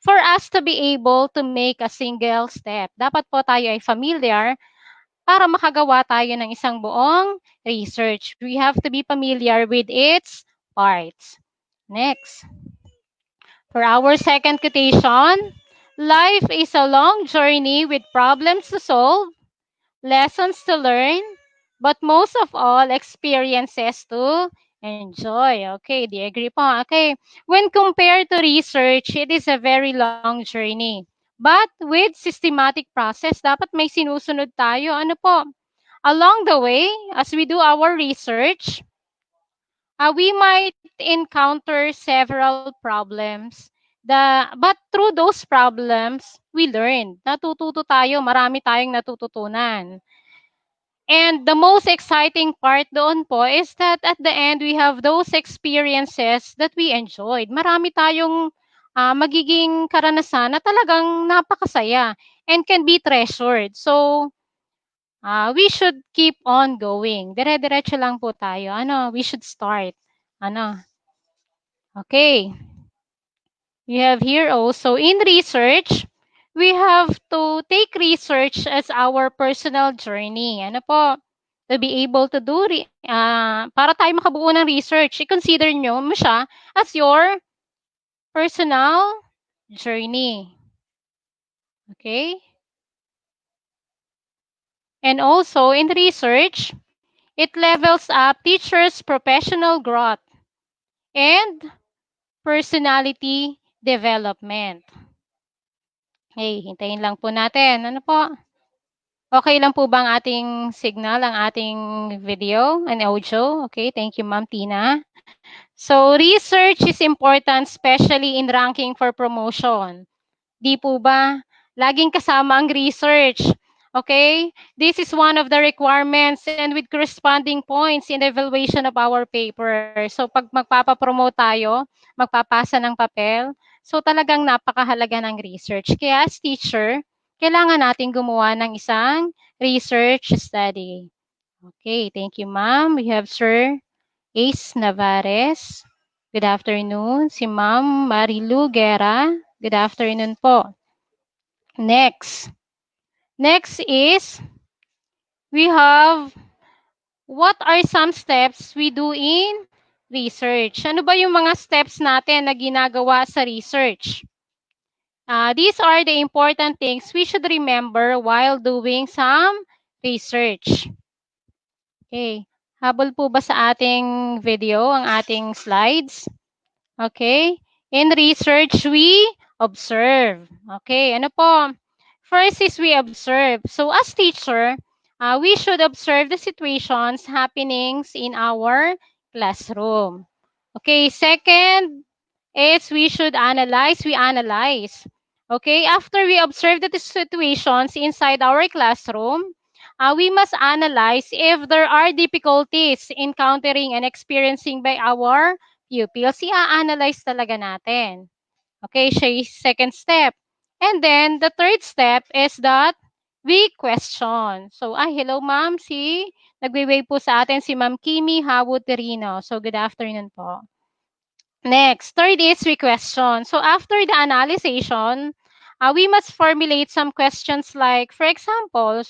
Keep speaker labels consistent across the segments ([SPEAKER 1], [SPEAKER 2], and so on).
[SPEAKER 1] for us to be able to make a single step. Dapat po tayo ay familiar para makagawa tayo ng isang buong research. We have to be familiar with its parts. Next. For our second quotation, life is a long journey with problems to solve, lessons to learn, but most of all, experiences to enjoy. Okay, do you agree po? Okay, when compared to research, it is a very long journey. But with systematic process, dapat may sinusunod tayo. Ano po? Along the way, as we do our research, we might encounter several problems. But through those problems, we learn. Natututo tayo, marami tayong natututunan. And the most exciting part doon po is that at the end, we have those experiences that we enjoyed. Marami tayong magiging karanasan na talagang napakasaya and can be treasured. So, we should keep on going. Dire-diretso lang po tayo. We should start. Okay. We have here also in research, we have to take research as our personal journey. To be able to do, para tayo makabuo ng research, i-consider nyo mo siya as your personal journey. Okay? And also, in research, it levels up teachers' professional growth and personality development. Okay, hintayin lang po natin. Ano po? Okay lang po ba ang ating signal, ang ating video and audio? Okay, thank you, Ma'am Tina. So, research is important, especially in ranking for promotion. Di po ba? Laging kasama ang research. Okay? This is one of the requirements and with corresponding points in the evaluation of our paper. So, pag magpapapromote tayo, magpapasa ng papel, so talagang napakahalaga ng research. Kaya as teacher, kailangan natin gumawa ng isang research study. Okay, thank you, ma'am. We have Sir Ace Navares. Good afternoon. Si Ma'am Marilu Guerra. Good afternoon po. Next. Next is, we have, what are some steps we do in research? Ano ba yung mga steps natin na ginagawa sa research? These are the important things we should remember while doing some research. Okay. Habol po ba sa ating video ang ating slides? Okay. In research, we observe. Okay. Ano po? First is we observe. So as teacher, we should observe the situations, happenings in our classroom. Okay. Second is we should analyze. We analyze. Okay. After we observe the situations inside our classroom, we must analyze if there are difficulties encountering and experiencing by our pupils. I-analyze talaga natin. Okay, siya yung second step. And then, the third step is that we question. So, hello ma'am, nagwe-wave po sa atin si Ma'am Kimi Hawuterino. So, good afternoon po. Next, third is we question. So, after the analysis, we must formulate some questions like, for example,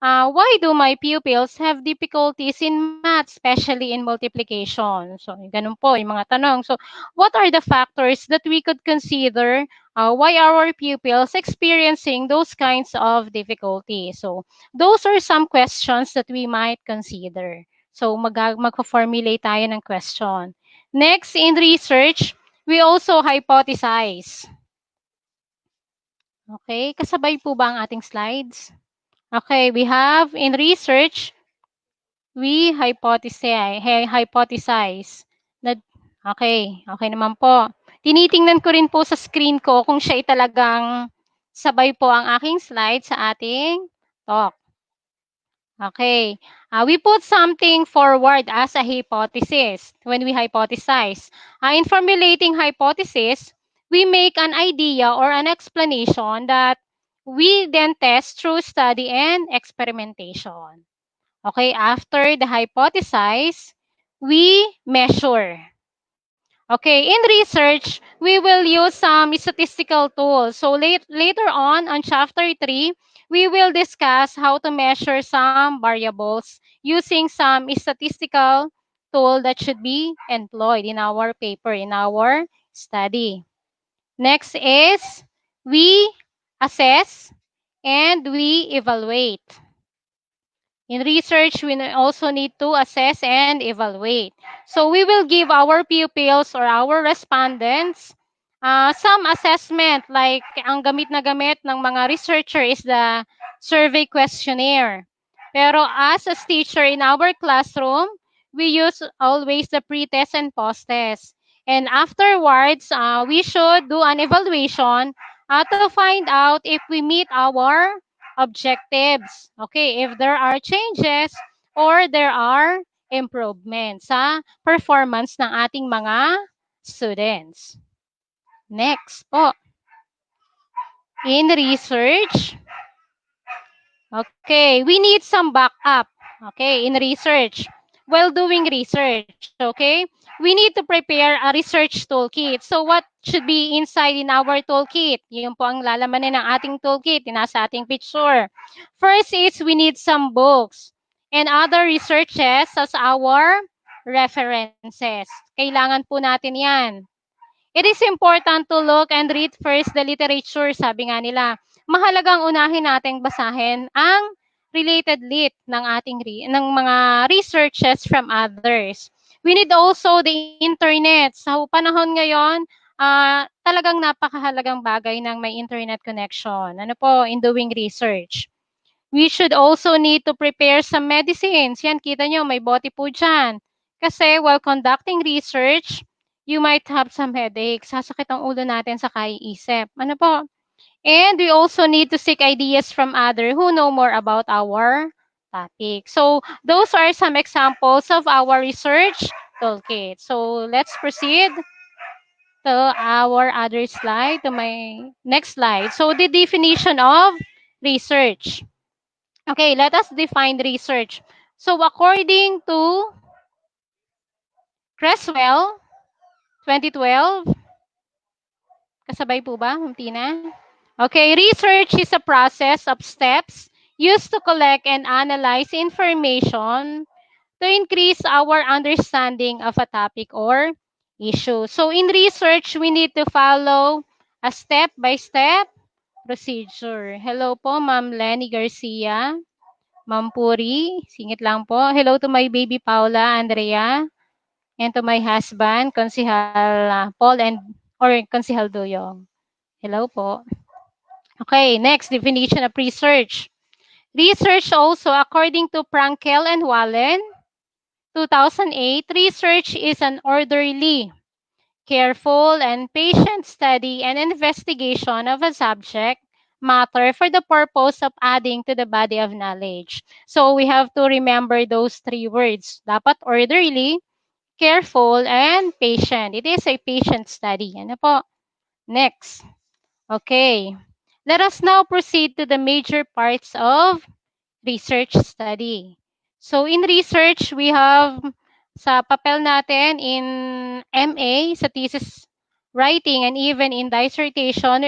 [SPEAKER 1] why do my pupils have difficulties in math, especially in multiplication? So, ganun po yung mga tanong. So, what are the factors that we could consider why our pupils experiencing those kinds of difficulties? So, those are some questions that we might consider. So, mag-formulate tayo ng question. Next, in research, we also hypothesize. Okay, kasabay po ba ang ating slides? Okay, we have in research, we hypothesize. Okay naman po. Tinitingnan ko rin po sa screen ko kung siya ay talagang sabay po ang aking slide sa ating talk. Okay. We put something forward as a hypothesis when we hypothesize. In formulating hypothesis, we make an idea or an explanation that we then test through study and experimentation. Okay, after the hypothesis, we measure. Okay, in research, we will use some statistical tools. So later on chapter 3, we will discuss how to measure some variables using some statistical tool that should be employed in our paper, in our study. Next is we assess and we evaluate. In research, we also need to assess and evaluate. So we will give our pupils or our respondents some assessment like ang gamit na gamit ng mga researcher is the survey questionnaire. Pero as a teacher in our classroom, we use always the pre-test and post-test. And afterwards, we should do an evaluation to find out if we meet our objectives. Okay, if there are changes or there are improvements sa performance ng ating mga students. Next po. In research, okay, we need some backup. Okay, in research. While doing research, okay, we need to prepare a research toolkit. So what should be inside in our toolkit? Yun po ang lalamanin ng ating toolkit, nasa ating picture. First is we need some books and other researches as our references. Kailangan po natin yan. It is important to look and read first the literature, sabi nga nila. Mahalagang unahin nating basahin ang related lit ng ng mga researches from others. We need also the internet. Sa panahon ngayon, talagang napakahalagang bagay ng may internet connection. Ano po, in doing research. We should also need to prepare some medicines. Yan, kita nyo, may bote po dyan. Kasi while conducting research, you might have some headaches. Sasakit ang ulo natin sa kaiisip. Ano po? And we also need to seek ideas from others who know more about our topic. So those are some examples of our research toolkit. So let's proceed to our other slide, to my next slide. So the definition of research. Okay, let us define research. So according to Creswell, 2012, kasabay po ba, Ma'am Tina? Okay, research is a process of steps used to collect and analyze information to increase our understanding of a topic or issue. So in research, we need to follow a step-by-step procedure. Hello po, Ma'am Lenny Garcia. Ma'am Puri, singit lang po. Hello to my baby Paula, Andrea, and to my husband, Konsihal Paul or Konsihal Duyong. Hello po. Okay, next definition of research. Research also, according to Frankel and Wallen, 2008, research is an orderly, careful, and patient study and investigation of a subject matter for the purpose of adding to the body of knowledge. So we have to remember those three words. Dapat orderly, careful, and patient. It is a patient study. Ano po? Next. Okay. Let us now proceed to the major parts of research study. So in research, we have sa papel natin in MA, sa thesis writing, and even in dissertation,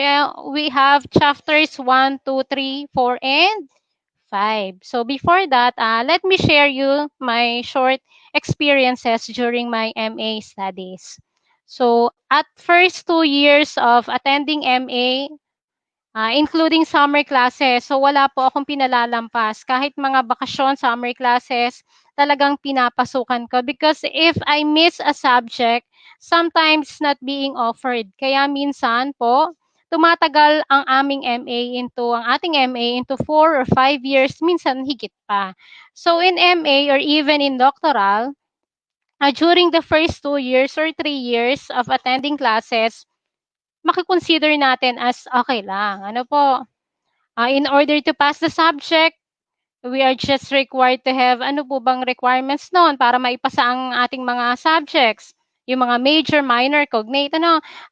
[SPEAKER 1] we have chapters 1, 2, 3, 4, and 5. So before that, let me share you my short experiences during my MA studies. So at first 2 years of attending MA, including summer classes. So wala po akong pinalalampas. Kahit mga bakasyon, summer classes, talagang pinapasukan ko. Because if I miss a subject, sometimes it's not being offered. Kaya minsan po, tumatagal ang ang ating MA into 4 or 5 years, minsan higit pa. So in MA or even in doctoral, during the first 2 years or 3 years of attending classes, maki-consider natin as okay lang. Ano po? In order to pass the subject, we are just required to have ano po bang requirements noon para maipasa ang ating mga subjects. Yung mga major, minor, cognate,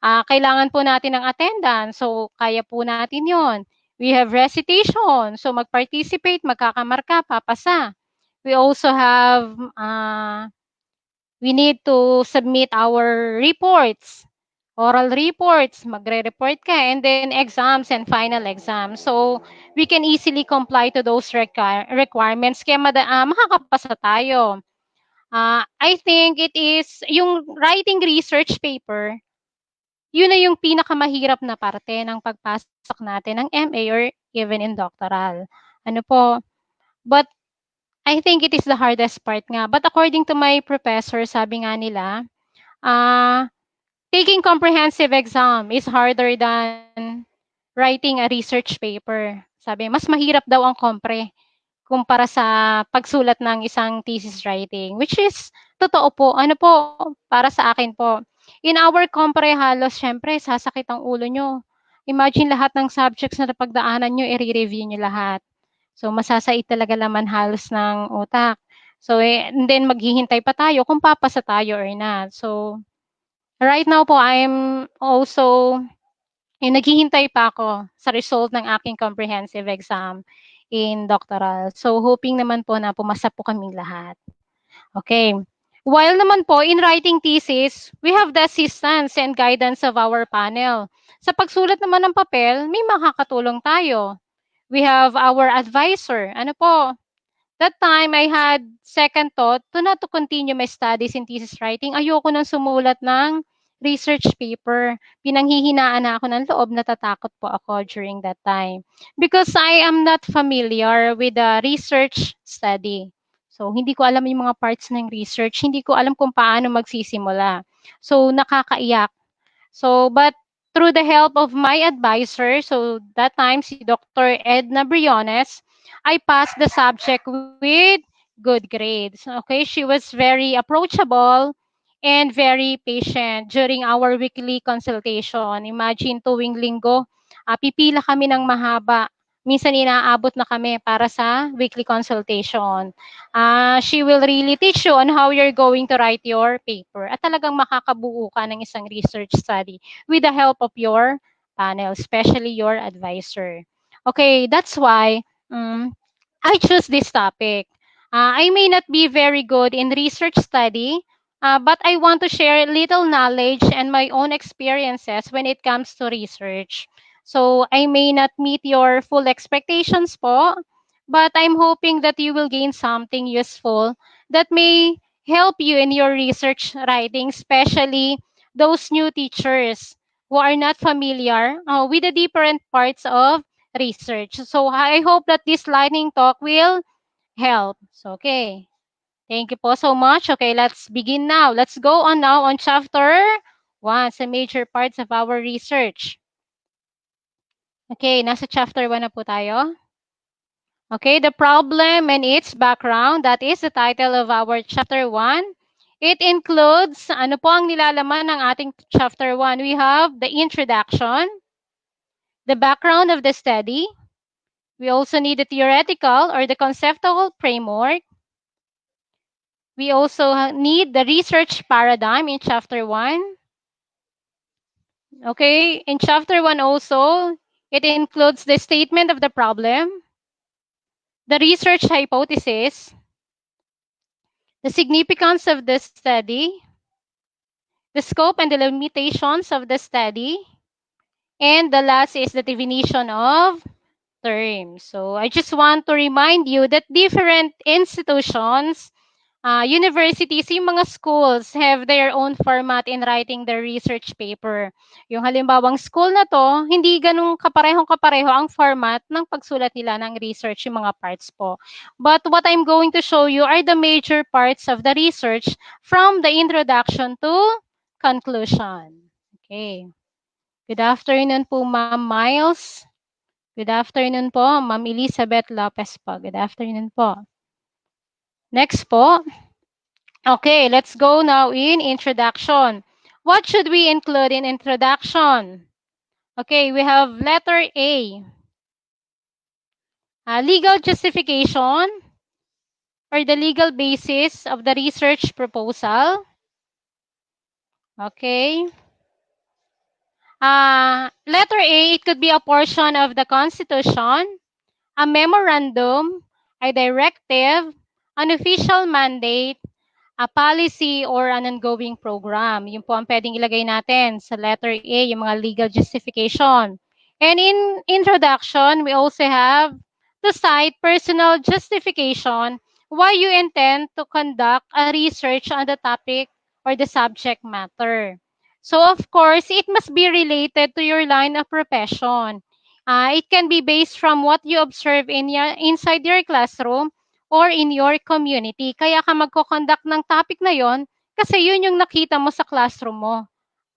[SPEAKER 1] kailangan po natin ng attendance. So, kaya po natin yon. We have recitation. So, mag-participate, magkakamarka, papasa. We also have We need to submit our reports, oral reports, magre-report ka, and then exams and final exams. So, we can easily comply to those requirements kaya makakapasa tayo. I think it is yung writing research paper, yun na yung pinakamahirap na parte ng pagpasok natin ng MA or even in doctoral. Ano po? But I think it is the hardest part nga. But according to my professor, sabi nga nila, uh, taking comprehensive exam is harder than writing a research paper. Sabi, mas mahirap daw ang compre kumpara sa pagsulat ng isang thesis writing, which is totoo po. Ano po, para sa akin po. In our compre, halos syempre, sasakit ang ulo nyo. Imagine lahat ng subjects na napagdaanan nyo, i-review nyo lahat. So, masasait talaga laman halos ng utak. So, and then maghihintay pa tayo kung papasa tayo or not. So, right now po, I'm also naghihintay pa ako sa result ng aking comprehensive exam in doctoral. So, hoping naman po na pumasa po kaming lahat. Okay. While naman po, in writing thesis, we have the assistance and guidance of our panel. Sa pagsulat naman ng papel, may makakatulong tayo. We have our advisor. Ano po? That time, I had second thought to not to continue my studies in thesis writing. Ayoko nang sumulat ng research paper. Pinanghihinaan na ako ng loob, natatakot po ako during that time. Because I am not familiar with the research study. So, hindi ko alam yung mga parts ng research. Hindi ko alam kung paano magsisimula. So, nakakaiyak. So, but through the help of my advisor, so that time si Dr. Edna Briones, I passed the subject with good grades. Okay, she was very approachable and very patient during our weekly consultation. Imagine tuwing linggo, pipila kami ng mahaba. Minsan inaabot na kami para sa weekly consultation. She will really teach you on how you're going to write your paper at talagang makakabuo ka ng isang research study with the help of your panel, especially your advisor. Okay, that's why I choose this topic. I may not be very good in research study, but I want to share little knowledge and my own experiences when it comes to research. So I may not meet your full expectations po, but I'm hoping that you will gain something useful that may help you in your research writing, especially those new teachers who are not familiar with the different parts of research. So I hope that this lightning talk will help. So, okay. Thank you po so much. Okay, let's begin now. Let's go on now on chapter 1, sa major parts of our research. Okay, nasa chapter 1 na po tayo. Okay, the problem and its background. That is the title of our chapter 1. It includes, ano po ang nilalaman ng ating chapter 1? We have the introduction, the background of the study. We also need the theoretical or the conceptual framework. We also need the research paradigm in chapter 1. Okay, in chapter 1 also, it includes the statement of the problem, the research hypothesis, the significance of the study, the scope and the limitations of the study, and the last is the definition of terms. So I just want to remind you that different institutions, universities, yung mga schools have their own format in writing their research paper. Yung halimbawang school na to, hindi ganun kapareho ang format ng pagsulat nila ng research, yung mga parts po. But what I'm going to show you are the major parts of the research from the introduction to conclusion. Okay. Good afternoon po, Ma'am Miles. Good afternoon po, Ma'am Elizabeth Lopez po. Good afternoon po. Next po. Okay, let's go now in introduction. What should we include in introduction? Okay, we have letter A. Legal justification or the legal basis of the research proposal. Okay. Letter A, it could be a portion of the Constitution, a memorandum, a directive, an official mandate, a policy or an ongoing program. Yun po ang pwedeng ilagay natin sa letter A, yung mga legal justification. And in introduction, we also have to cite personal justification why you intend to conduct a research on the topic or the subject matter. So of course, it must be related to your line of profession. It can be based from what you observe inside your classroom or in your community. Kaya ka magko-conduct ng topic na yon kasi yun yung nakita mo sa classroom mo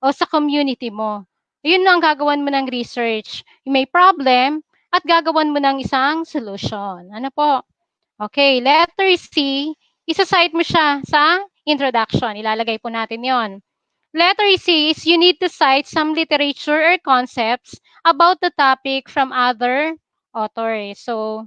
[SPEAKER 1] o sa community mo. Yun ang gagawan mo ng research. May problem at gagawan mo ng isang solution. Ano po? Okay, letter C, isa-cite mo siya sa introduction. Ilalagay po natin yon. Letter C is you need to cite some literature or concepts about the topic from other authors. So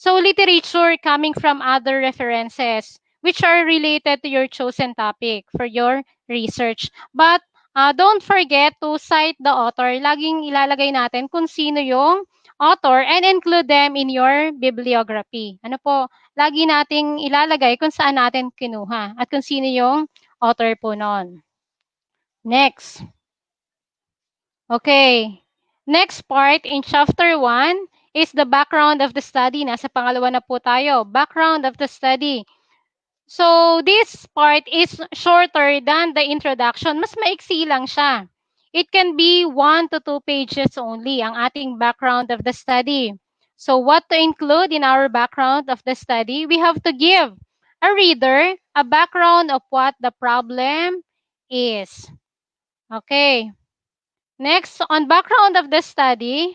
[SPEAKER 1] literature coming from other references which are related to your chosen topic for your research. But don't forget to cite the author. Laging ilalagay natin kung sino yung author and include them in your bibliography. Ano po? Lagi nating ilalagay kung saan natin kinuha at kung sino yung author po nun. Next. Okay. Next part in chapter 1 is the background of the study. Nasa pangalawa na po tayo. Background of the study. So, this part is shorter than the introduction. Mas maiksi lang siya. It can be 1 to 2 pages only ang ating background of the study. So, what to include in our background of the study? We have to give a reader a background of what the problem is. Okay. Next, on background of the study,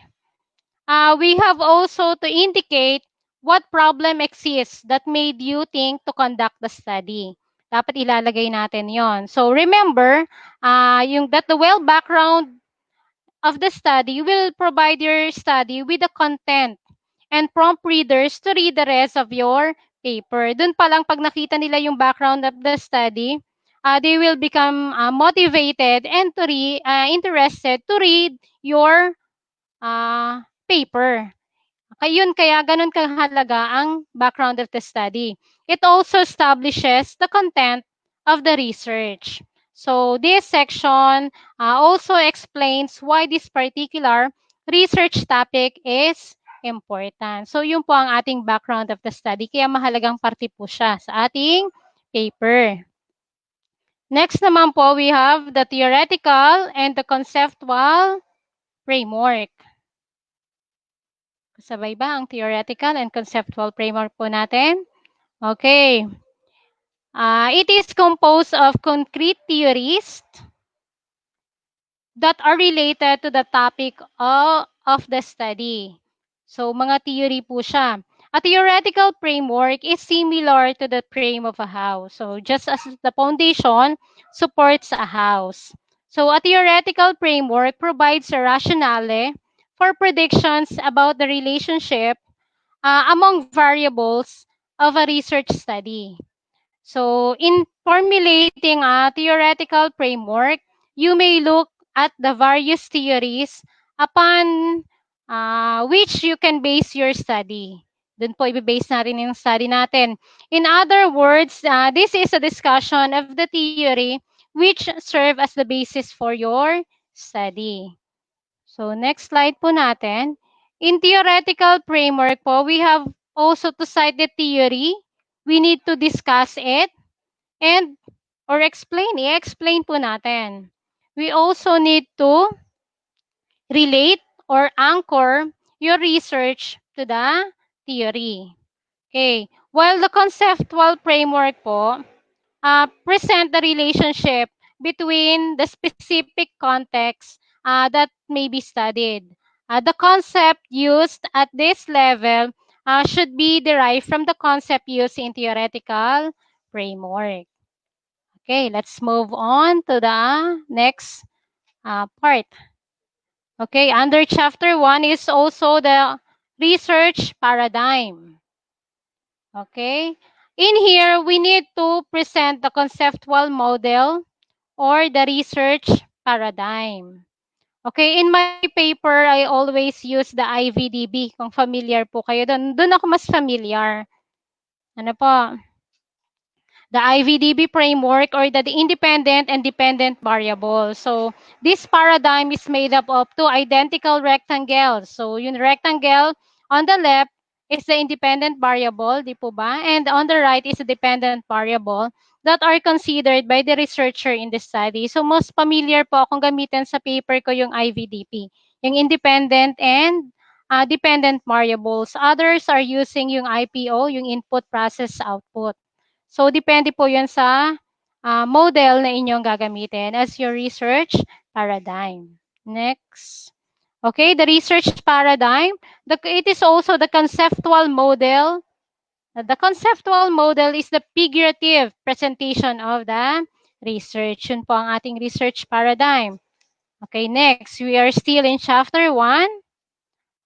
[SPEAKER 1] we have also to indicate what problem exists that made you think to conduct the study. Dapat ilalagay natin yon. So remember, that the well background of the study will provide your study with the content and prompt readers to read the rest of your paper. Dun pa lang pag nakita nila yung background of the study, they will become motivated and interested to read your paper. Kaya ganun kahalaga ang background of the study. It also establishes the content of the research. So this section also explains why this particular research topic is important. So yun po ang ating background of the study. Kaya mahalagang parte po siya sa ating paper. Next naman po, we have the theoretical and the conceptual framework. Kasabay ba ang theoretical and conceptual framework po natin? Okay. It is composed of concrete theories that are related to the topic of the study. So, mga theory po siya. A theoretical framework is similar to the frame of a house. So, just as the foundation supports a house. So, a theoretical framework provides a rationale for predictions about the relationship among variables of a research study. So, in formulating a theoretical framework, you may look at the various theories upon which you can base your study. Doon po i-base na rin yung study natin. In other words, this is a discussion of the theory which serve as the basis for your study. So, next slide po natin. In theoretical framework po, we have also to cite the theory. We need to discuss it and or explain. I-explain po natin. We also need to relate or anchor your research to the theory. Okay. While the conceptual framework po, present the relationship between the specific context that may be studied. The concept used at this level should be derived from the concept used in theoretical framework. Okay, let's move on to the next part. Okay, under chapter 1 is also the research paradigm. Okay, in here, we need to present the conceptual model or the research paradigm. Okay, in my paper, I always use the IVDB. Kung familiar po kayo doon. Doon ako mas familiar. Ano po? the IVDB framework, or the independent and dependent variables. So this paradigm is made up of two identical rectangles. So yung rectangle on the left is the independent variable, di po ba? And on the right is the dependent variable that are considered by the researcher in the study. So most familiar po akong gamitin sa paper ko yung IVDP, yung independent and dependent variables. Others are using yung IPO, yung input process output. So, depende po yun sa model na inyong gagamitin as your research paradigm. Next. Okay, the research paradigm. It is also the conceptual model. The conceptual model is the figurative presentation of the research. Yun po ang ating research paradigm. Okay, next. We are still in chapter 1.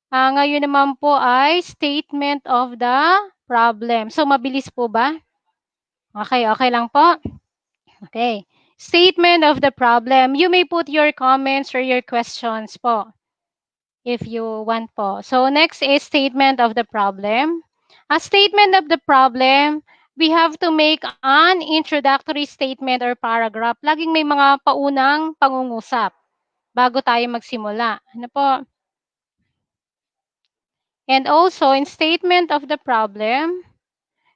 [SPEAKER 1] Ngayon naman po ay statement of the problem. So, mabilis po ba? Okay, okay lang po. Okay. Statement of the problem. You may put your comments or your questions po if you want po. So next is statement of the problem. A statement of the problem, we have to make an introductory statement or paragraph. Laging may mga paunang pangungusap bago tayo magsimula. Ano po? And also, in statement of the problem,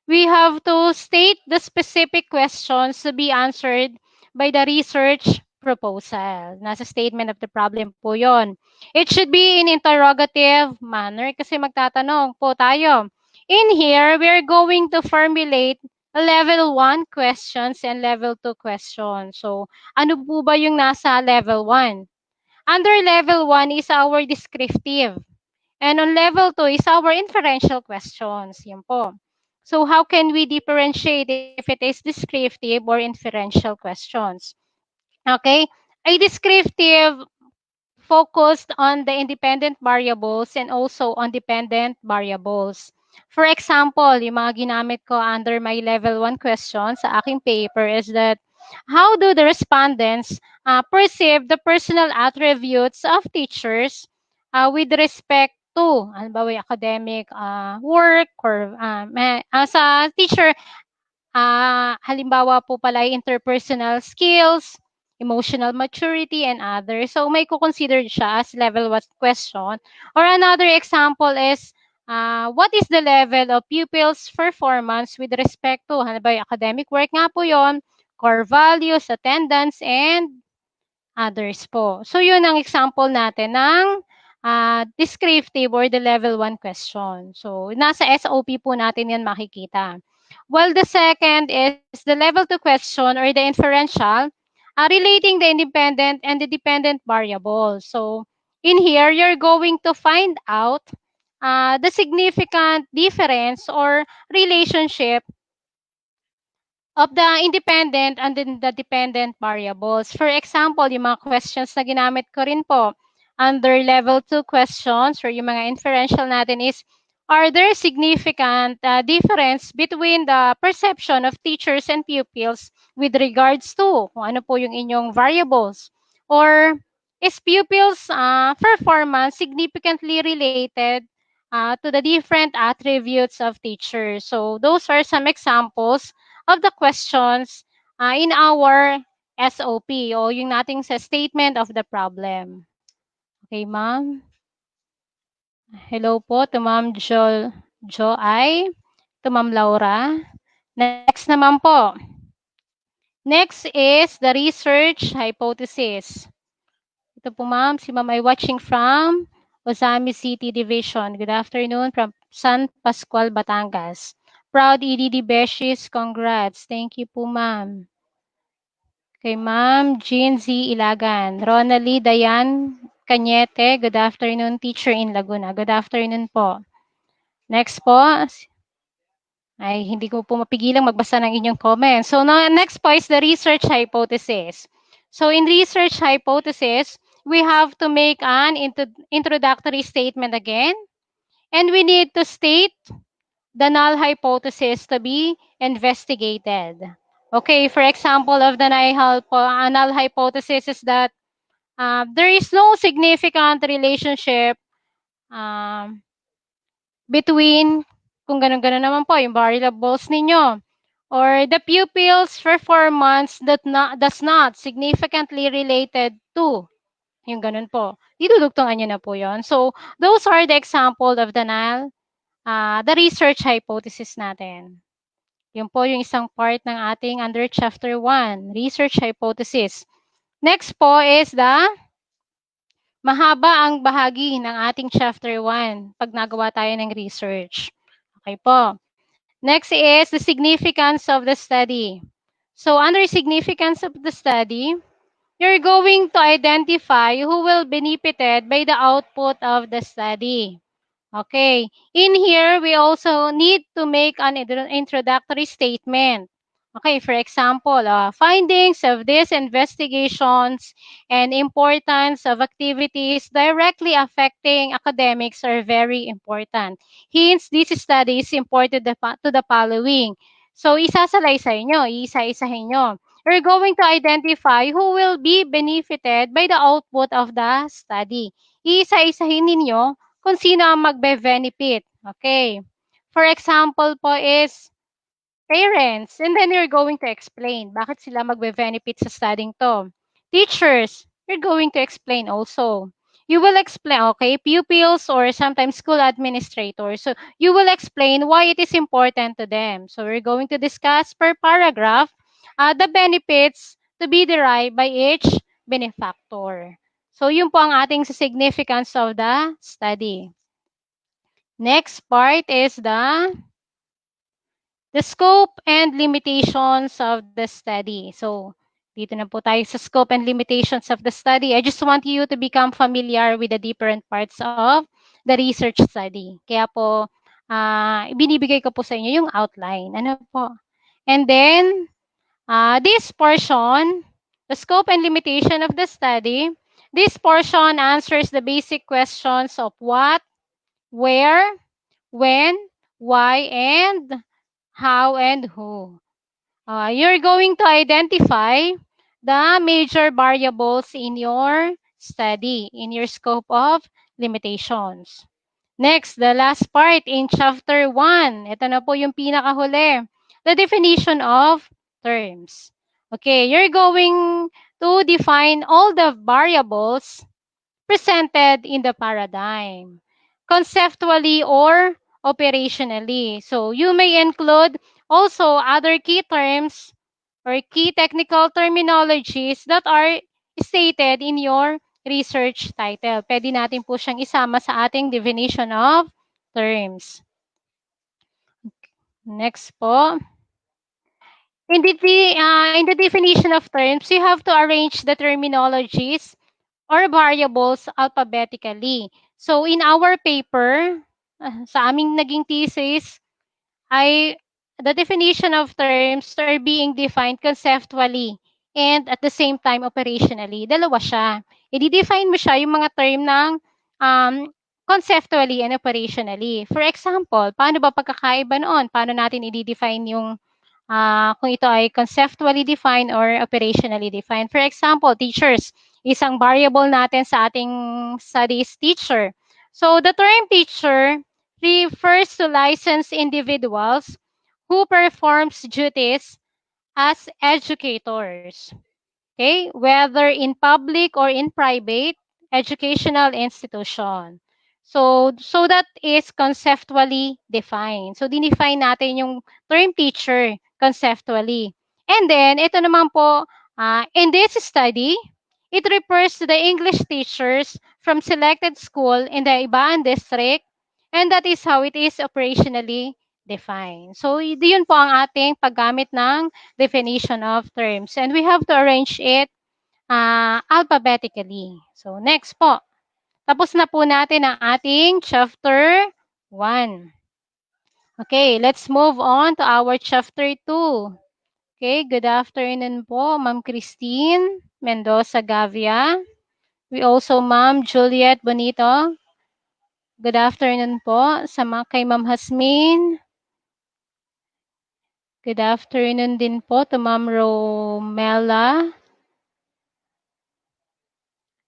[SPEAKER 1] we have to state the specific questions to be answered by the research proposal. Nasa statement of the problem po yon. It should be in interrogative manner kasi magtatanong po tayo. In here, we're going to formulate level 1 questions and level 2 questions. So, ano po ba yung nasa level 1? Under level 1 is our descriptive. And on level 2 is our inferential questions. Yan po. So how can we differentiate if it is descriptive or inferential questions? Okay? A descriptive focused on the independent variables and also on dependent variables. For example, yung mga ginamit ko under my level 1 question sa aking paper is that how do the respondents perceive the personal attributes of teachers with respect to, halimbawa, academic work or sa teacher, halimbawa po pala interpersonal skills, emotional maturity, and others. So, may consider siya as level 1 question. Or another example is, what is the level of pupils' performance with respect to, halimbawa, academic work nga po yon, core values, attendance, and others po. So, yun ang example natin ng descriptive or the level 1 question. So, nasa SOP po natin yan makikita. While the second is the level 2 question or the inferential, relating the independent and the dependent variables. So, in here, you're going to find out the significant difference or relationship of the independent and then the dependent variables. For example, yung mga questions na ginamit ko rin po under level 2 questions or yung mga inferential natin is, are there significant difference between the perception of teachers and pupils with regards to kung ano po yung inyong variables? Or is pupils' performance significantly related to the different attributes of teachers? So those are some examples of the questions in our SOP o yung nating sa statement of the problem. Okay, ma'am? Hello po to Ma'am Joy, to Ma'am Laura. Next naman po. Next is the research hypothesis. Ito po ma'am, si ma'am ay watching from Osami City Division. Good afternoon from San Pascual, Batangas. Proud EDD Beshies, congrats. Thank you po ma'am. Kay Ma'am Jean Z. Ilagan. Ronalie Dayan Cañete, good afternoon, teacher in Laguna. Good afternoon po. Next po, ay hindi ko po mapigilang magbasa ng inyong comments. So next po is the research hypothesis. So in research hypothesis, we have to make an introductory statement again. And we need to state the null hypothesis to be investigated. Okay, for example of the null hypothesis is that there is no significant relationship between, kung ganun-ganun naman po, yung variables ninyo. or the pupil's performance does not significantly related to, yung ganun po. Didudugtungan nyo na po yon. So, those are the example of the research hypothesis natin. Yun po yung isang part ng ating under chapter 1, research hypothesis. Next po is mahaba ang bahagi ng ating chapter 1 pag nagawa tayo ng research. Okay po. Next is the significance of the study. So under significance of the study, you're going to identify who will benefited by the output of the study. Okay. In here, we also need to make an introductory statement. Okay, for example, findings of these investigations and importance of activities directly affecting academics are very important. Hence, this study is important to the following. So, isasalaysay nyo, isa-isahin nyo. We're going to identify who will be benefited by the output of the study. Isa-isahin ninyo kung sino ang magbe-benefit. Okay. For example po is parents. And then you're going to explain bakit sila magbe-benefit sa studying to. Teachers, you're going to explain also. You will explain, okay, pupils or sometimes school administrators. So you will explain why it is important to them. So we're going to discuss per paragraph the benefits to be derived by each benefactor. So yun po ang ating significance of the study. Next part is the scope and limitations of the study. So, dito na po tayo sa scope and limitations of the study. I just want you to become familiar with the different parts of the research study. Kaya po, ibinibigay ko po sa inyo yung outline. Ano po? And then, this portion, the scope and limitation of the study, this portion answers the basic questions of what, where, when, why, and how, and who. You're going to identify the major variables in your study, in your scope of limitations. Next, the last part in chapter 1. Ito na po yung pinakahuli. The definition of terms. Okay, you're going to define all the variables presented in the paradigm, conceptually or operationally. So you may include also other key terms or key technical terminologies that are stated in your research title. Pwede natin po siyang isama sa ating definition of terms. Next po. In the definition of terms, you have to arrange the terminologies or variables alphabetically. So in our paper, sa aming naging thesis, ay the definition of terms are being defined conceptually and at the same time operationally. Dalawa siya. I-define mo siya yung mga term ng um, conceptually and operationally. For example, paano ba pagkakaiba noon? Paano natin i-define yung kung ito ay conceptually defined or operationally defined. For example, teachers, isang variable natin sa ating studies teacher. So the term teacher refers to licensed individuals who performs duties as educators. Okay, whether in public or in private educational institution. So that is conceptually defined. So dinefine natin yung term teacher conceptually. And then ito naman po, in this study, it refers to the English teachers from selected school in the Ibaan district, and that is how it is operationally defined. So yun po ang ating paggamit ng definition of terms. And we have to arrange it alphabetically. So next po. Tapos na po natin ang ating chapter 1. Okay, let's move on to our chapter 2. Okay, good afternoon po, Ma'am Christine Mendoza Gavia. We also Ma'am Juliet Bonito. Good afternoon po kay Ma'am Hasmin. Good afternoon din po to Ma'am Romela.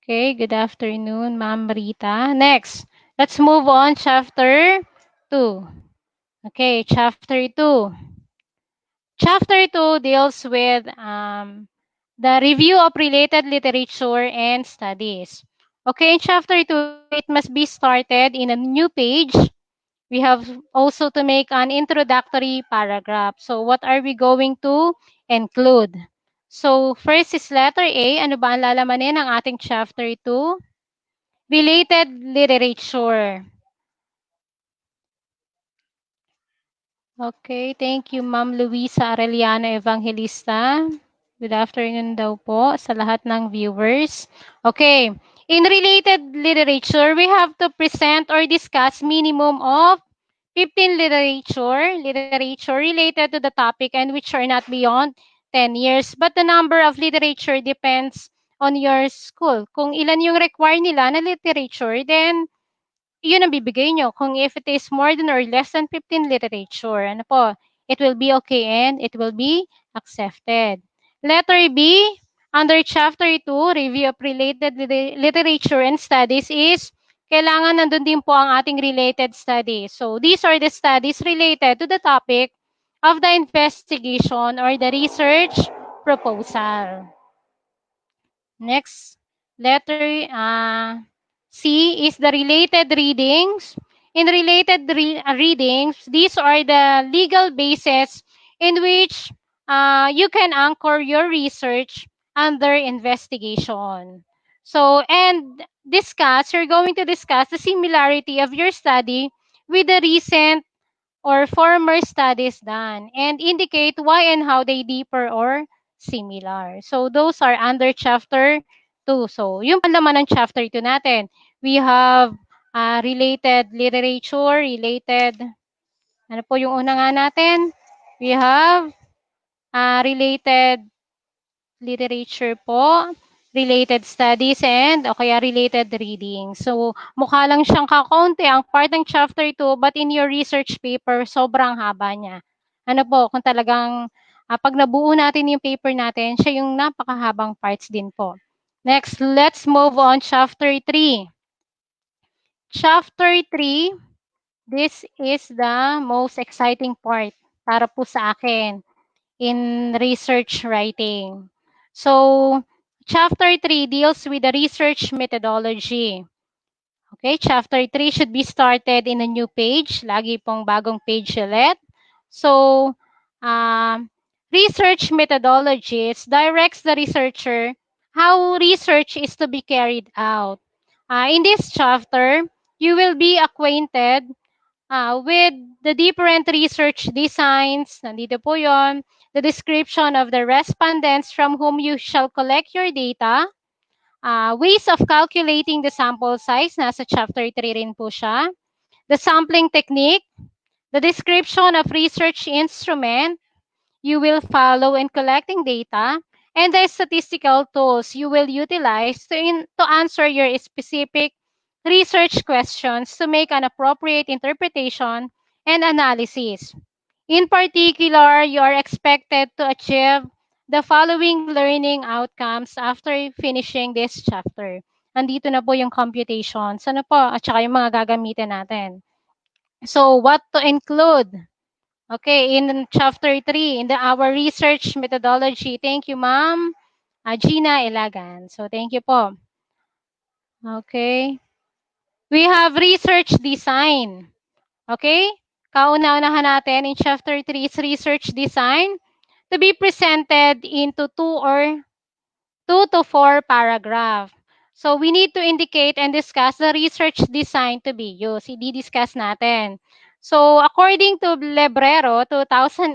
[SPEAKER 1] Okay, good afternoon, Ma'am Rita. Next, let's move on chapter 2. Okay, chapter 2. Chapter 2 deals with the review of related literature and studies. Okay, in Chapter 2, it must be started in a new page. We have also to make an introductory paragraph. So, what are we going to include? So, first is letter A. Ano ba ang lalamanin ng ating Chapter 2? Related literature. Okay, thank you Ma'am Luisa Arellano Evangelista. Good afternoon daw po sa lahat ng viewers. Okay, in related literature, we have to present or discuss minimum of 15 literature related to the topic and which are not beyond 10 years. But the number of literature depends on your school. Kung ilan yung require nila na literature, then yun ang bibigay nyo. Kung if it is more than or less than 15 literature, ano po, it will be okay and it will be accepted. Letter B, under Chapter 2, Review of Related Literature and Studies is, kailangan nandun din po ang ating related studies. So, these are the studies related to the topic of the investigation or the research proposal. Next, letter C is the related readings. In related readings, these are the legal bases in which you can anchor your research under investigation. So, and you're going to discuss the similarity of your study with the recent or former studies done and indicate why and how they differ or similar. So those are under chapter 2. So yung laman ng chapter 2 natin. We have related literature, related, ano po yung una nga natin? We have related literature po, related studies, and o kaya related reading. So, mukha lang siyang kakaunti ang part ng chapter 2, but in your research paper, sobrang haba niya. Ano po, kung talagang pag nabuo natin yung paper natin, siya yung napakahabang parts din po. Next, let's move on chapter 3. Chapter 3, this is the most exciting part para po sa akin in research writing. So, chapter 3 deals with the research methodology. Okay, chapter 3 should be started in a new page. Lagi pong bagong page ulit. So, research methodologies directs the researcher how research is to be carried out. In this chapter, you will be acquainted with the different research designs, nandito po yon, the description of the respondents from whom you shall collect your data, ways of calculating the sample size, nasa chapter 3 rin po siya, the sampling technique, the description of research instrument you will follow in collecting data, and the statistical tools you will utilize to answer your specific research questions to make an appropriate interpretation and analysis. In particular, you are expected to achieve the following learning outcomes after finishing this chapter. Nandito na po yung computations, ano po, at saka yung mga gagamitin natin. So, what to include? Okay, in chapter 3, in our research methodology. Thank you, ma'am. Gina Ilagan. So, thank you po. Okay. We have research design. Okay? Kauna-unahan natin in chapter 3 is research design to be presented into 2 to 4 paragraph. So, we need to indicate and discuss the research design to be used. I-discuss natin. So, according to Lebrero, 2008,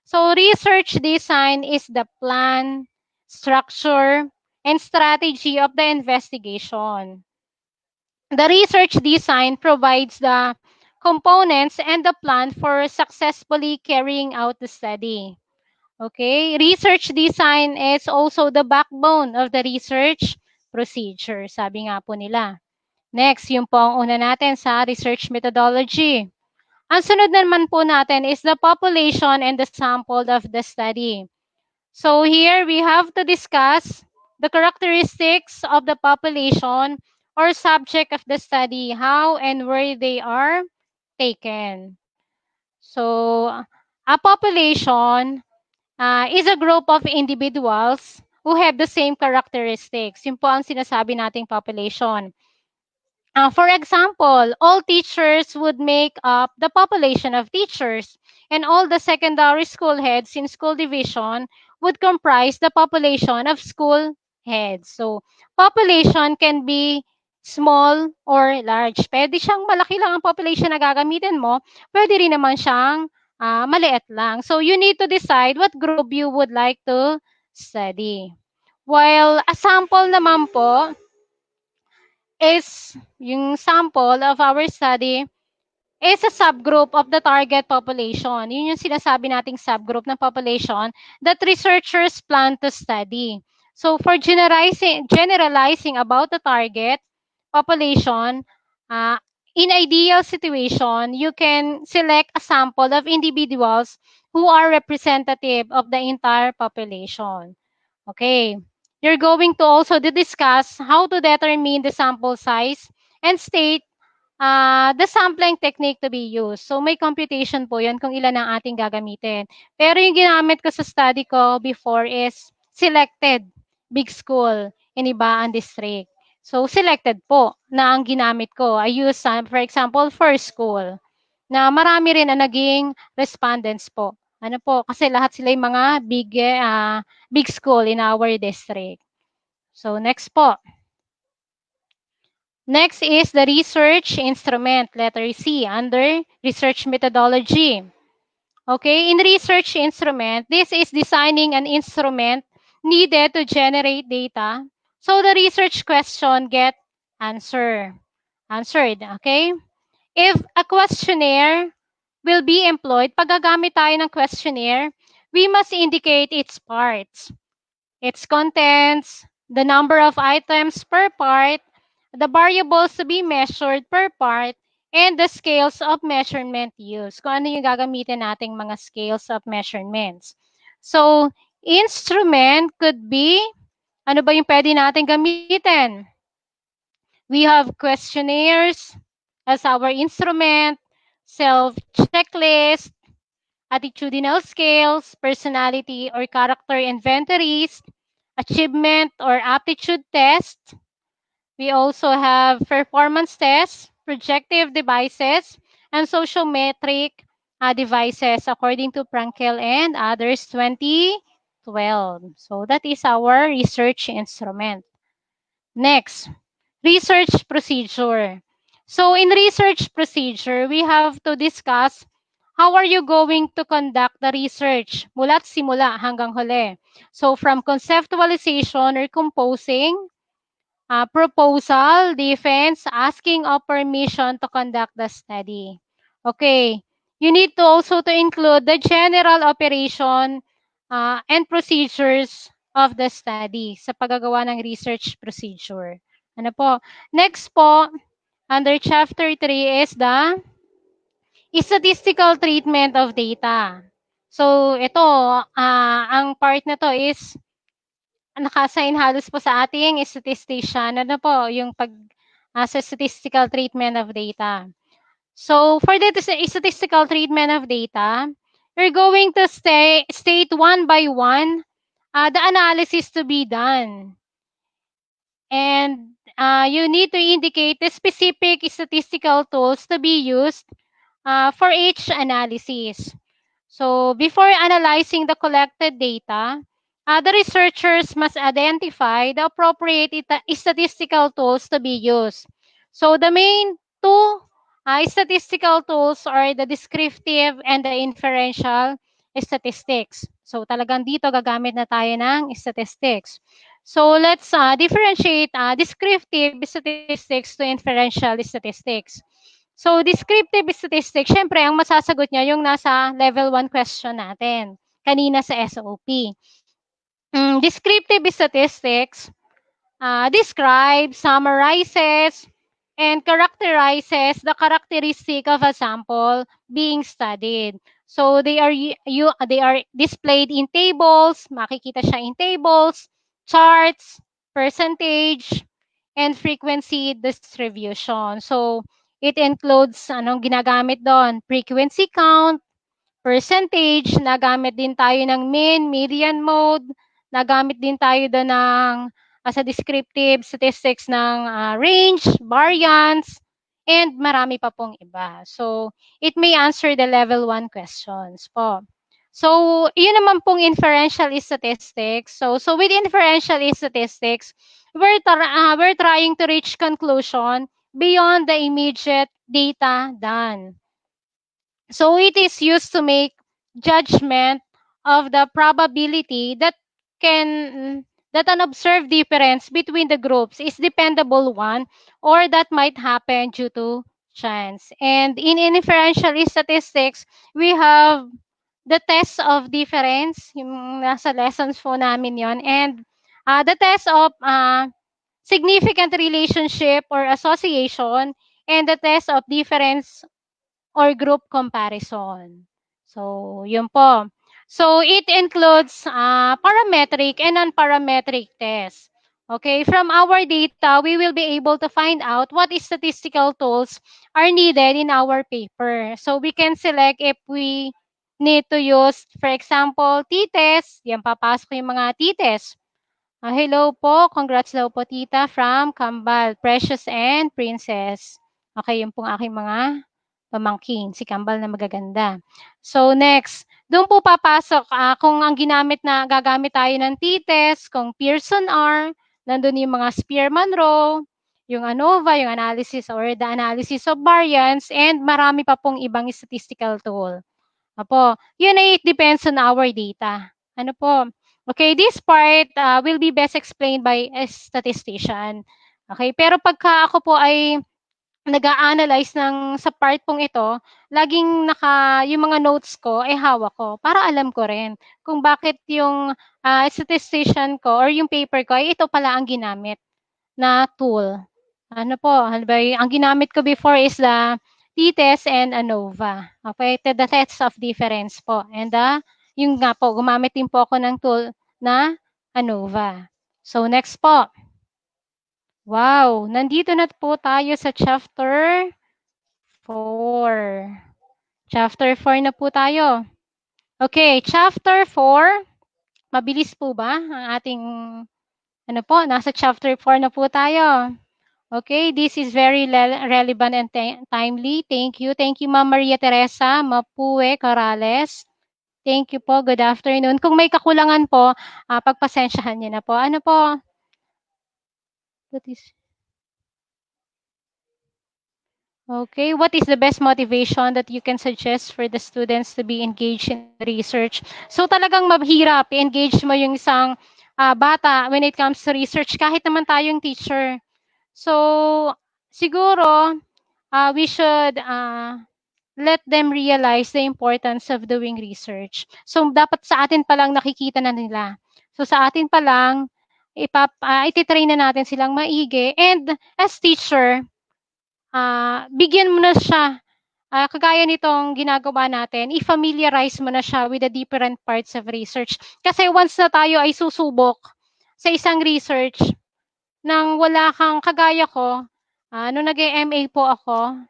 [SPEAKER 1] so research design is the plan, structure, and strategy of the investigation. The research design provides the components and the plan for successfully carrying out the study. Okay, research design is also the backbone of the research procedure, sabi nga po nila. Next, yung po ang una natin sa research methodology. Ang sunod naman po natin is the population and the sample of the study. So here we have to discuss the characteristics of the population or subject of the study, how and where they are taken. So, a population is a group of individuals who have the same characteristics. Yun po ang sinasabi nating population. For example, all teachers would make up the population of teachers, and all the secondary school heads in school division would comprise the population of school heads. So, population can be small or large. Pwede siyang malaki lang ang population na gagamitin mo. Pwede rin naman siyang maliit lang. So, you need to decide what group you would like to study. While a sample naman po is yung sample of our study is a subgroup of the target population. Yun yung sinasabi nating subgroup ng population that researchers plan to study. So for generalizing about the target population, uh, in ideal situation, you can select a sample of individuals who are representative of the entire population. Okay. You're going to also discuss how to determine the sample size and state the sampling technique to be used. So may computation po yun kung ilan ang ating gagamitin. Pero yung ginamit ko sa study ko before is selected big school in Ibaan District. So selected po na ang ginamit ko. I use, for example, first school na marami rin ang naging respondents po. Ano po, kasi lahat sila yung mga big school in our district. So next po. Next is the research instrument, letter C, under research methodology. Okay, in research instrument, this is designing an instrument needed to generate data so the research question get answered. Okay? If a questionnaire will be employed, pag gagamit tayo ng questionnaire, we must indicate its parts, its contents, the number of items per part, the variables to be measured per part, and the scales of measurement used. Kung ano yung gagamitin nating mga scales of measurements. So, instrument could be, ano ba yung pwede natin gamitin? We have questionnaires as our instrument, self-checklist, attitudinal scales, personality or character inventories, achievement or aptitude test. We also have performance tests, projective devices, and sociometric devices according to Frankel and others 2012. So that is our research instrument. Next, research procedure. So in research procedure, we have to discuss how are you going to conduct the research mula't simula hanggang huli. So from conceptualization or composing, proposal, defense, asking of permission to conduct the study. Okay. You need to also to include the general operation and procedures of the study sa paggagawa ng research procedure. Ano po? Next po, under chapter 3 is the statistical treatment of data. So, ito, ang part na to is naka-assign halos po sa ating statistician. Ano po, yung sa statistical treatment of data. So, for the statistical treatment of data, you're going to state one by one the analysis to be done. And you need to indicate the specific statistical tools to be used for each analysis. So, before analyzing the collected data, the researchers must identify the appropriate statistical tools to be used. So, the main two statistical tools are the descriptive and the inferential statistics. So, talagang dito gagamit na tayo ng statistics. So, let's differentiate descriptive statistics to inferential statistics. So, descriptive statistics, syempre, ang masasagot niya yung nasa level 1 question natin, kanina sa SOP. Descriptive statistics describes, summarizes, and characterizes the characteristic of a sample being studied. So, they are displayed in tables, makikita siya in tables, charts, percentage, and frequency distribution. So, it includes, anong ginagamit doon? Frequency count, percentage, nagamit din tayo ng mean, median mode, nagamit din tayo doon ng as a descriptive statistics ng range, variance, and marami pa pong iba. So, it may answer the level 1 questions po. So, yun naman pong inferential statistics. So with inferential statistics, we're trying to reach conclusion beyond the immediate data done. So it is used to make judgment of the probability that an observed difference between the groups is dependable one or that might happen due to chance. And in inferential statistics, we have the test of difference, yung nasa lessons po namin yon, and the test of significant relationship or association, and the test of difference or group comparison. So, yun po. So, it includes parametric and non-parametric tests. Okay, from our data, we will be able to find out what statistical tools are needed in our paper. So, we can select if we need to use, for example, t-test. Yan, papasok yung mga t-test. Hello po. Congrats daw po, tita, from Kambal, Precious and Princess. Okay, yun pong aking mga pamangkin, si Kambal na magaganda. So next, doon po papasok kung ang gagamit tayo ng t-test, kung Pearson R, nandun yung mga Spearman-Rho, yung ANOVA, yung analysis or the analysis of variance, and marami pa pong ibang statistical tool. Apo, yun ay it depends on our data. Ano po? Okay, this part will be best explained by a statistician. Okay, pero pagka ako po ay nag-a-analyze ng sa part pong ito, laging yung mga notes ko ay hawak ko para alam ko rin kung bakit yung statistician ko or yung paper ko ay ito pala ang ginamit na tool. Ano po, ang ginamit ko before is the t-test and ANOVA. Okay, the test of difference po. And yung nga po, gumamit din po ako ng tool na ANOVA. So next po. Wow, nandito na po tayo sa chapter 4. Chapter 4 na po tayo. Okay, chapter 4. Mabilis po ba ang ating, nasa chapter 4 na po tayo. Okay, this is very relevant and timely. Thank you. Thank you, Ma'am Maria Teresa Mapue Corrales. Thank you po. Good afternoon. Kung may kakulangan po, pagpasensyahan niyo na po. Ano po? Okay, what is the best motivation that you can suggest for the students to be engaged in research? So talagang mahirap i-engage mo yung isang bata when it comes to research kahit naman tayong teacher. So siguro we should let them realize the importance of doing research. So dapat sa atin pa lang nakikita na nila. So sa atin pa lang ititrain na natin silang maigi, and as teacher, bigyan mo na siya, kagaya nitong ginagawa natin, i-familiarize mo na siya with the different parts of research. Kasi once na tayo ay susubok sa isang research, nang wala kang, kagaya ko, nung nag-MA po ako,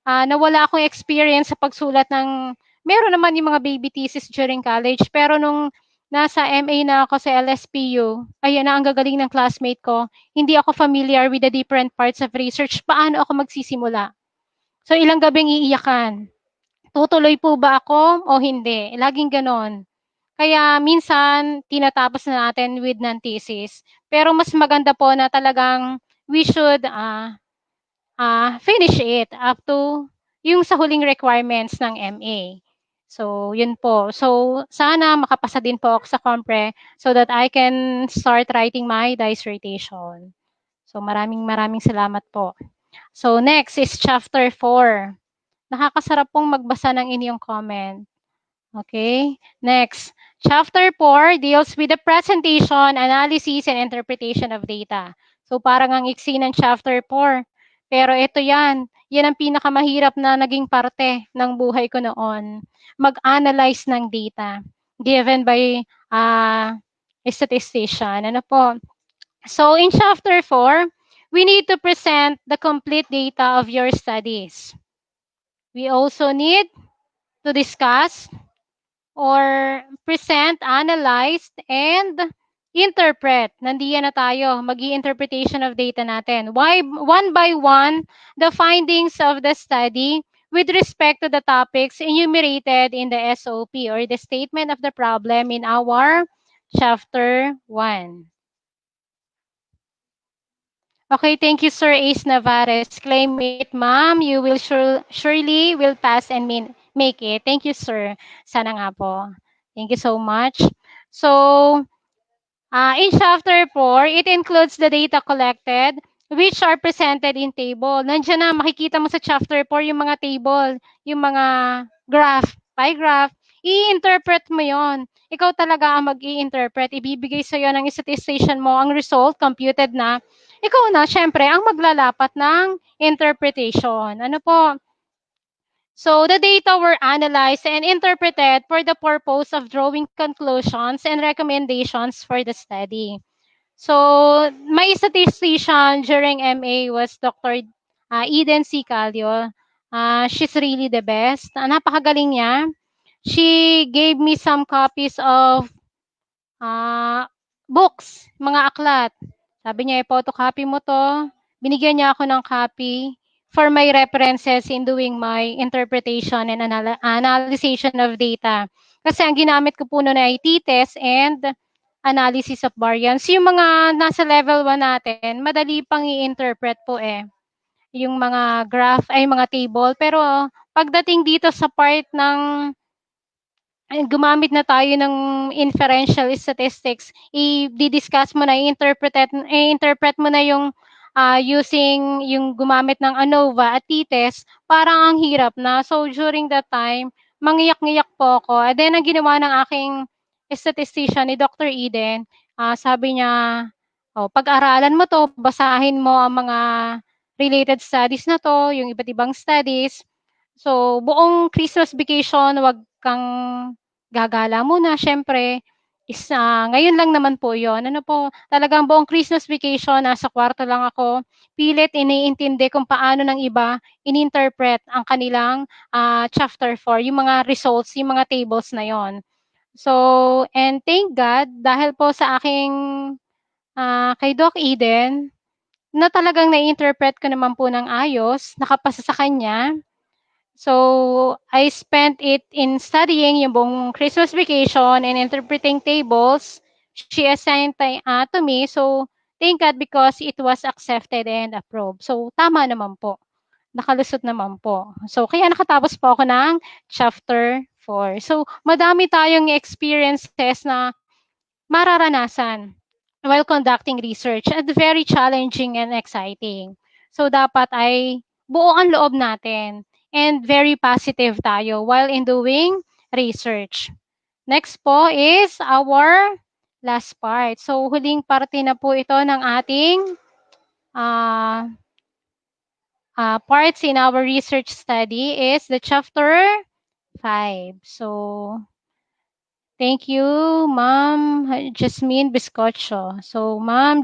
[SPEAKER 1] na wala akong experience sa pagsulat ng, meron naman yung mga baby thesis during college, pero nung nasa MA na ako sa LSPU, ayun na ang gagaling ng classmate ko, hindi ako familiar with the different parts of research, paano ako magsisimula? So ilang gabing iiyakan. Tutuloy po ba ako o hindi? Laging ganon. Kaya minsan, tinatapos na natin with non-thesis. Pero mas maganda po na talagang we should finish it up to yung sa huling requirements ng MA. So, yun po. So, sana makapasa din po ako sa compre so that I can start writing my dissertation. So, maraming salamat po. So, next is chapter 4. Nakakasarap pong magbasa ng inyong comment. Okay, next. Chapter 4 deals with the presentation, analysis, and interpretation of data. So parang ang iksi ng chapter 4. Pero ito yan. Yan ang pinakamahirap na naging parte ng buhay ko noon. Mag-analyze ng data given by a statistician. Ano po? So in chapter 4, we need to present the complete data of your studies. We also need to discuss or present, analyze, and interpret. Nandiyan na tayo. Mag-i-interpretation of data natin. Why, one by one, the findings of the study with respect to the topics enumerated in the SOP or the statement of the problem in our chapter 1. Okay, thank you, Sir Ace Navarez. Claim it, ma'am. You will surely will pass and make it. Thank you, sir. Sana nga po. Thank you so much. So, in chapter 4, it includes the data collected which are presented in table. Nandiyan na, makikita mo sa chapter 4 yung mga table, yung mga graph, pie graph. I-interpret mo yon. Ikaw talaga ang mag-i-interpret. Ibibigay sa'yo ng statistician mo ang result, computed na. Ikaw na, syempre, ang maglalapat ng interpretation. Ano po? So the data were analyzed and interpreted for the purpose of drawing conclusions and recommendations for the study. So my statistician during MA was Dr. Eden C. Calio. She's really the best. Napakagaling niya. She gave me some copies of books, mga aklat. Sabi niya, photocopy mo to. Binigyan niya ako ng copy for my references in doing my interpretation and analysis of data. Kasi ang ginamit ko po noon ay t-test and analysis of variance. Yung mga nasa level 1 natin, madali pang i-interpret po eh. Yung mga graph ay mga table. Pero pagdating dito sa part ng gumamit na tayo ng inferential statistics, i-discuss mo na, i-interpret mo na yung using yung gumamit ng ANOVA at t-test, parang ang hirap na. So during that time, mangiyak-ngiyak po ako. And then ang ginawa ng aking statistician ni Dr. Eden, sabi niya, pag-aralan mo to, basahin mo ang mga related studies na to, yung iba't ibang studies. So buong Christmas vacation, wag kang gagala muna siyempre is ngayon lang naman po 'yon. Ano po, talagang buong Christmas vacation nasa kwarto lang ako. Pilit iniintindi kung paano ng iba ininterpret ang kanilang chapter 4, yung mga results, yung mga tables na 'yon. So, and thank God dahil po sa aking kay Doc Eden na talagang na-interpret ko naman po ng ayos, nakapasa sa kanya. So, I spent it in studying yung buong Christmas vacation and interpreting tables. She assigned to me. So, thank God because it was accepted and approved. So, tama naman po. Nakalusot naman po. So, kaya nakatapos po ako ng chapter 4. So, madami tayong experiences na mararanasan while conducting research at very challenging and exciting. So, dapat ay buo ang loob natin and very positive tayo while in doing research. Next po is our last part. So, huling parte na po ito ng ating parts in our research study is the chapter 5. So, thank you, Ma'am Jasmine Biscocho. So, Ma'am